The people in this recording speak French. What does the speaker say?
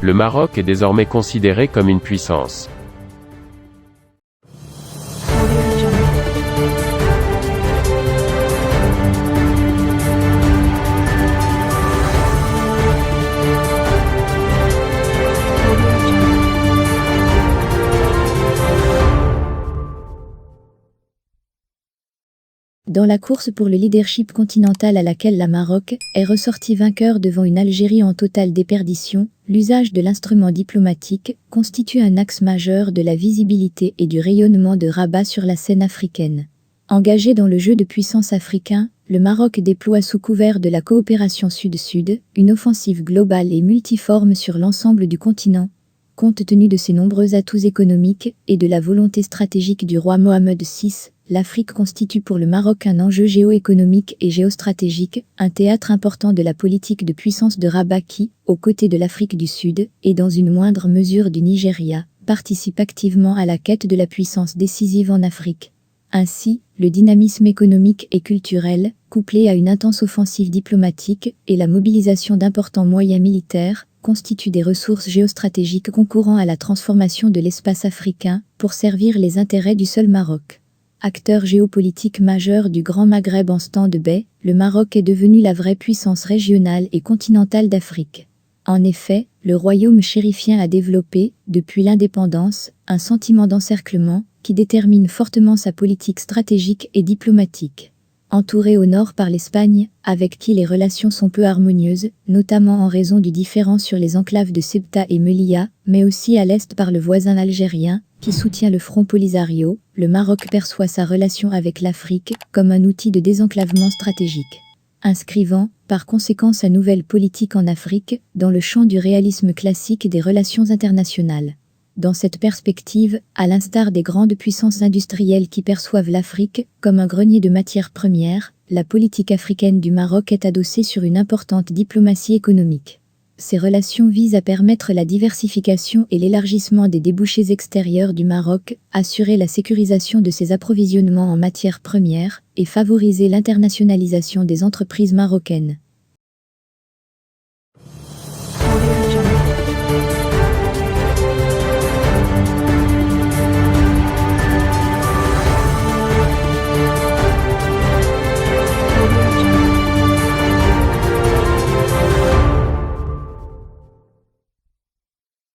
Le Maroc est désormais considéré comme une puissance. Dans la course pour le leadership continental à laquelle la Maroc est ressorti vainqueur devant une Algérie en totale déperdition, l'usage de l'instrument diplomatique constitue un axe majeur de la visibilité et du rayonnement de Rabat sur la scène africaine. Engagé dans le jeu de puissance africain, le Maroc déploie sous couvert de la coopération Sud-Sud une offensive globale et multiforme sur l'ensemble du continent, compte tenu de ses nombreux atouts économiques et de la volonté stratégique du roi Mohamed VI. L'Afrique constitue pour le Maroc un enjeu géoéconomique et géostratégique, un théâtre important de la politique de puissance de Rabat qui, aux côtés de l'Afrique du Sud, et dans une moindre mesure du Nigeria, participe activement à la quête de la puissance décisive en Afrique. Ainsi, le dynamisme économique et culturel, couplé à une intense offensive diplomatique et la mobilisation d'importants moyens militaires, constituent des ressources géostratégiques concourant à la transformation de l'espace africain pour servir les intérêts du seul Maroc. Acteur géopolitique majeur du Grand Maghreb en temps de paix, le Maroc est devenu la vraie puissance régionale et continentale d'Afrique. En effet, le royaume chérifien a développé, depuis l'indépendance, un sentiment d'encerclement qui détermine fortement sa politique stratégique et diplomatique. Entouré au nord par l'Espagne, avec qui les relations sont peu harmonieuses, notamment en raison du différend sur les enclaves de Ceuta et Melilla, mais aussi à l'est par le voisin algérien, qui soutient le Front Polisario, le Maroc perçoit sa relation avec l'Afrique comme un outil de désenclavement stratégique. Inscrivant, par conséquent sa nouvelle politique en Afrique, dans le champ du réalisme classique des relations internationales. Dans cette perspective, à l'instar des grandes puissances industrielles qui perçoivent l'Afrique comme un grenier de matières premières, la politique africaine du Maroc est adossée sur une importante diplomatie économique. Ces relations visent à permettre la diversification et l'élargissement des débouchés extérieurs du Maroc, assurer la sécurisation de ses approvisionnements en matières premières et favoriser l'internationalisation des entreprises marocaines.